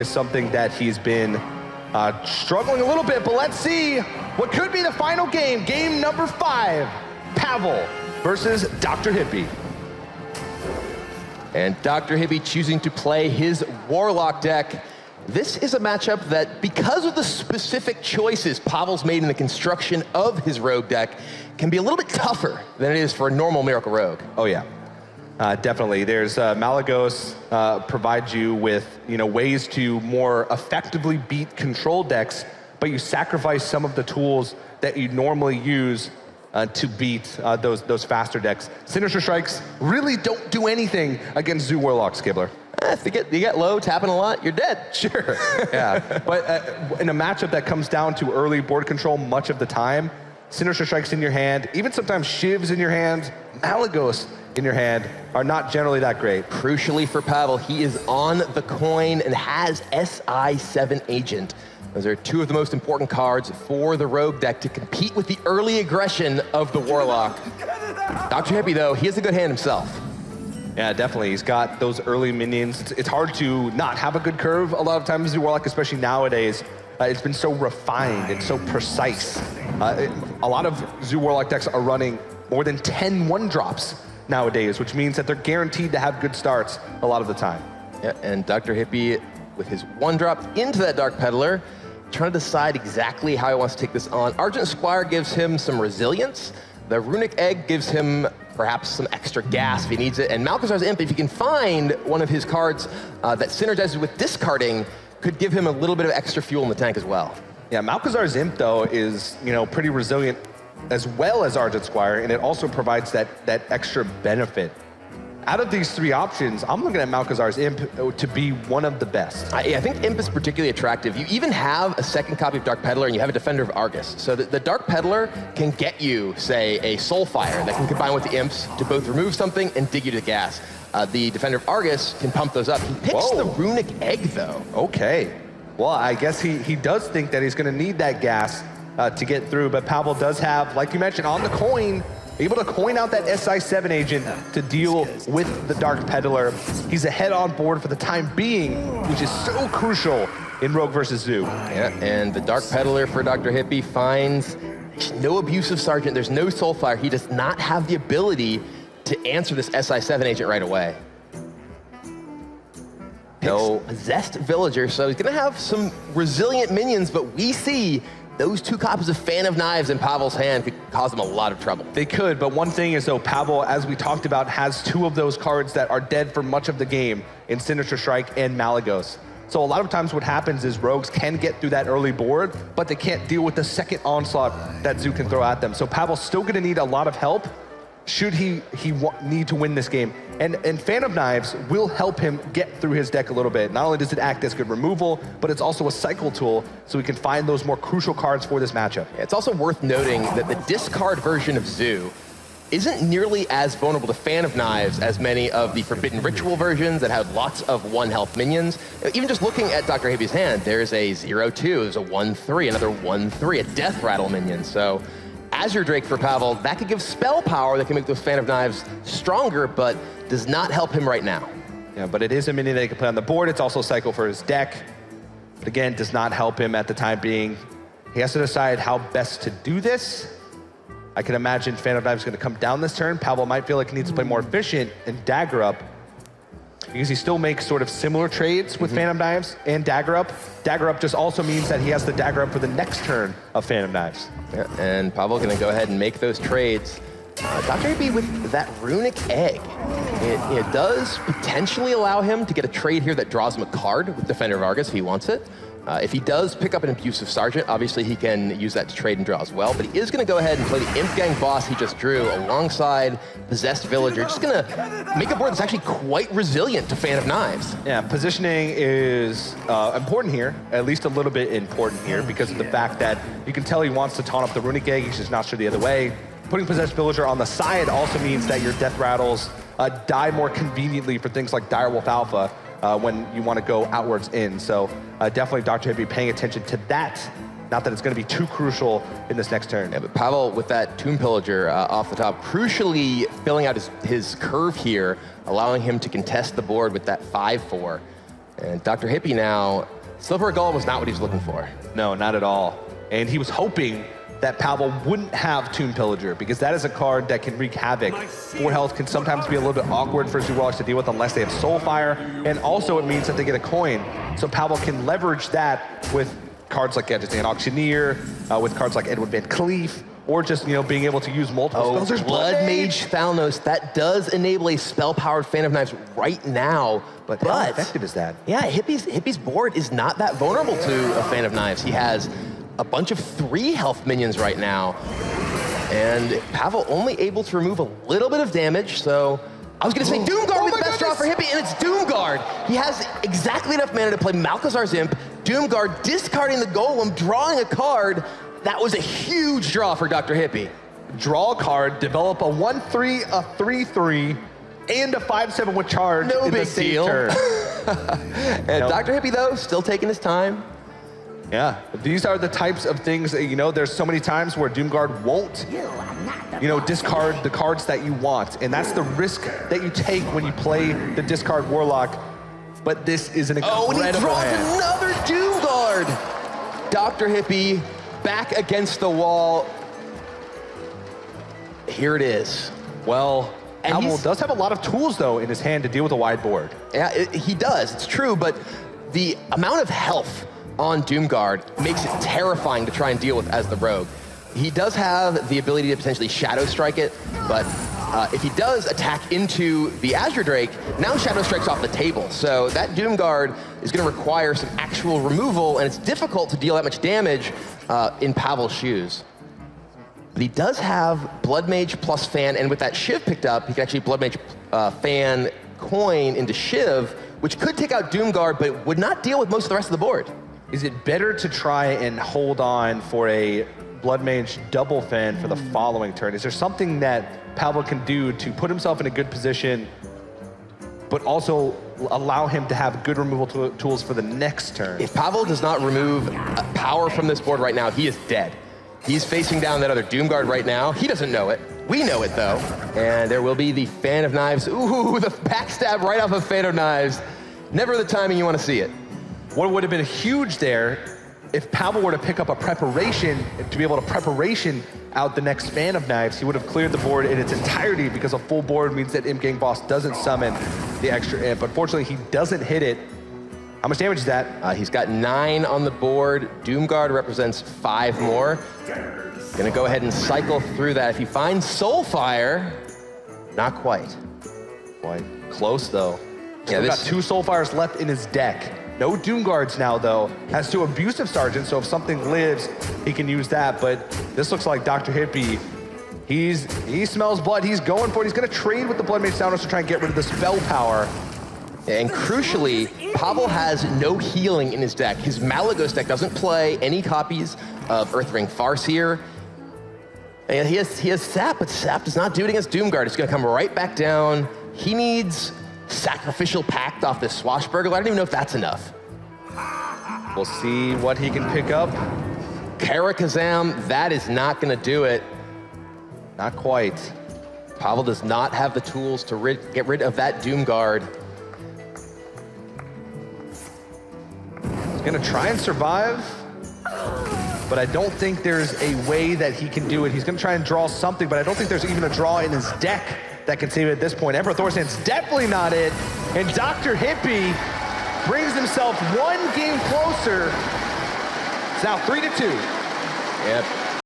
is something that he's been struggling a little bit, but let's see what could be the final game. Game number 5, Pavel versus DrHippi. And DrHippi choosing to play his Warlock deck. This is a matchup that, because of the specific choices Pavel's made in the construction of his Rogue deck, can be a little bit tougher than it is for a normal Miracle Rogue. Oh yeah, definitely. There's Malygos provides you with ways to more effectively beat control decks, but you sacrifice some of the tools that you normally use to beat those faster decks. Sinister Strikes really don't do anything against ZooWarlock, Skibbler. If you get low, tapping a lot, you're dead. Sure, yeah. But in a matchup that comes down to early board control much of the time, Sinister Strikes in your hand, even sometimes Shivs in your hand, Malygos in your hand, are not generally that great. Crucially for Pavel, he is on the coin and has SI7 Agent. Those are two of the most important cards for the Rogue deck to compete with the early aggression of the Warlock. DrHippi, though, he has a good hand himself. Yeah, definitely. He's got those early minions. It's hard to not have a good curve a lot of times in Warlock, especially nowadays. It's been so refined and so precise. A lot of ZooWarlock decks are running more than 10 1-drops nowadays, which means that they're guaranteed to have good starts a lot of the time. Yeah, and DrHippi, with his 1-drop into that Dark Peddler, trying to decide exactly how he wants to take this on. Argent Squire gives him some resilience. The Runic Egg gives him perhaps some extra gas if he needs it. And Malchezaar's Imp, if he can find one of his cards that synergizes with discarding, could give him a little bit of extra fuel in the tank as well. Yeah, Malchezaar's Imp, though, is pretty resilient as well as Argent Squire, and it also provides that extra benefit. Out of these 3 options, I'm looking at Malchezaar's Imp to be one of the best. I think Imp is particularly attractive. You even have a second copy of Dark Peddler, and you have a Defender of Argus. So the Dark Peddler can get you, say, a Soulfire that can combine with the Imps to both remove something and dig you to the gas. The Defender of Argus can pump those up. He picks the Runic Egg, though. Okay. Well, I guess he does think that he's going to need that gas to get through, but Pavel does have, like you mentioned, on the coin, able to coin out that SI7 agent to deal with the Dark Peddler. He's ahead on board for the time being, which is so crucial in Rogue versus Zoo. Yeah, and the Dark Peddler for DrHippi finds no Abusive Sergeant. There's no Soulfire. He does not have the ability to answer this SI7 agent right away. No Possessed Villager, so he's gonna have some resilient minions, but we see those 2 copies of Fan of Knives in Pavel's hand could cause him a lot of trouble. They could, but one thing is, though, Pavel, as we talked about, has 2 of those cards that are dead for much of the game in Sinister Strike and Malygos. So a lot of times what happens is rogues can get through that early board, but they can't deal with the second onslaught that Zoo can throw at them. So Pavel's still gonna need a lot of help should he need to win this game. And Fan of Knives will help him get through his deck a little bit. Not only does it act as good removal, but it's also a cycle tool, so he can find those more crucial cards for this matchup. Yeah, it's also worth noting that the discard version of Zoo isn't nearly as vulnerable to Fan of Knives as many of the Forbidden Ritual versions that have lots of 1-health minions. Even just looking at DrHippi's hand, there's a 0-2, there's a 1-3, another 1-3, a Death Rattle minion. So Azure Drake for Pavel, that could give spell power that can make those Fan of Knives stronger, but does not help him right now. Yeah, but it is a minion that he can play on the board. It's also a cycle for his deck. But again, does not help him at the time being. He has to decide how best to do this. I can imagine Fan of Knives is going to come down this turn. Pavel might feel like he needs to play more efficient and Dagger Up, because he still makes sort of similar trades with Fan of Knives and Dagger Up. Dagger Up just also means that he has the Dagger Up for the next turn of Fan of Knives. Yeah, and Pavel going to go ahead and make those trades. DrHippi with that Runic Egg. It does potentially allow him to get a trade here that draws him a card with Defender of Argus if he wants it. If he does pick up an Abusive Sergeant, obviously he can use that to trade and draw as well, but he is going to go ahead and play the Imp Gang boss he just drew alongside Possessed Villager, just going to make a board that's actually quite resilient to Fan of Knives. Yeah, positioning is important here, at least a little bit important here, because of the fact that you can tell he wants to taunt up the Runic Egg, he's just not sure the other way. Putting Possessed Villager on the side also means that your Death Rattles die more conveniently for things like Direwolf Alpha when you want to go outwards in. So definitely DrHippi paying attention to that. Not that it's going to be too crucial in this next turn. Yeah, but Pavel with that Tomb Pillager off the top, crucially filling out his curve here, allowing him to contest the board with that 5-4. And DrHippi now, Silver Golem was not what he was looking for. No, not at all. And he was hoping that Pavel wouldn't have Tomb Pillager, because that is a card that can wreak havoc. 4 health can sometimes be a little bit awkward for ZooWarlock to deal with unless they have Soulfire, and also it means that they get a coin. So Pavel can leverage that with cards like Gadgetzan Auctioneer, with cards like Edwin Van Cleef, or just, you know, being able to use multiple spells. There's Blood Mage Thalnos, that does enable a spell-powered Fan of Knives right now. But how effective is that? Yeah, Hippi's board is not that vulnerable to a Fan of Knives. He has a bunch of 3 health minions right now. And Pavel only able to remove a little bit of damage, so I was gonna say Doomguard with the best draw for Hippi, and it's Doomguard. He has exactly enough mana to play Malchezaar's Imp, Doomguard discarding the Golem, drawing a card. That was a huge draw for DrHippi. Draw a card, develop a 1/3, a 3/3, and a 5/7 with charge in the same deal. turn. And DrHippi, though, still taking his time. Yeah, these are the types of things that, you know, there's so many times where Doomguard won't, you know, discard the cards that you want. And that's the risk that you take when you play the discard Warlock. But this is an incredible and he draws hand. another Doomguard. DrHippi back against the wall. Here it is. Well, Pavel does have a lot of tools, though, in his hand to deal with a wide board. Yeah, he does. It's true, but the amount of health on Doomguard makes it terrifying to try and deal with as the rogue. He does have the ability to potentially Shadow Strike it, but if he does attack into the Azure Drake, now Shadow Strike's off the table. So that Doomguard is going to require some actual removal, and it's difficult to deal that much damage in Pavel's shoes. But he does have Blood Mage plus Fan, and with that Shiv picked up, he can actually Blood Mage Fan coin into Shiv, which could take out Doomguard, but would not deal with most of the rest of the board. Is it better to try and hold on for a Blood Mage double Fan for the following turn? Is there something that Pavel can do to put himself in a good position, but also allow him to have good removal tools for the next turn? If Pavel does not remove power from this board right now, he is dead. He's facing down that other Doomguard right now. He doesn't know it. We know it, though. And there will be the Fan of Knives. Ooh, the backstab right off of Fan of Knives. Never the timing you want to see it. What would have been huge there if Pavel were to pick up a preparation, to be able to preparation out the next Fan of Knives, he would have cleared the board in its entirety, because a full board means that Imp Gang Boss doesn't summon the extra Imp. Unfortunately, he doesn't hit it. How much damage is that? He's got 9 on the board. Doomguard represents 5 more. Gonna go ahead and cycle through that. If he finds Soulfire, not quite. Quite close, though. Yeah, He's got 2 Soulfires left in his deck. No Doomguards now, though. Has 2 Abusive Sergeants, so if something lives, he can use that. But this looks like DrHippi. He smells blood. He's going for it. He's going to trade with the Blood Mage Thalnos to try and get rid of the spell power. And crucially, Pavel has no healing in his deck. His Malagos deck doesn't play any copies of Earthring Farseer. And he has Sap, but Sap does not do it against Doomguard. It's going to come right back down. He needs Sacrificial Pact off this Swashbuckler. I don't even know if that's enough. We'll see what he can pick up. Karakazam, that is not going to do it. Not quite. Pavel does not have the tools to get rid of that Doomguard. He's going to try and survive, but I don't think there's a way that he can do it. He's going to try and draw something, but I don't think there's even a draw in his deck that can save it at this point. Emperor Thorstein's definitely not it, and DrHippi brings himself 1 game closer. It's now 3-2. Yep.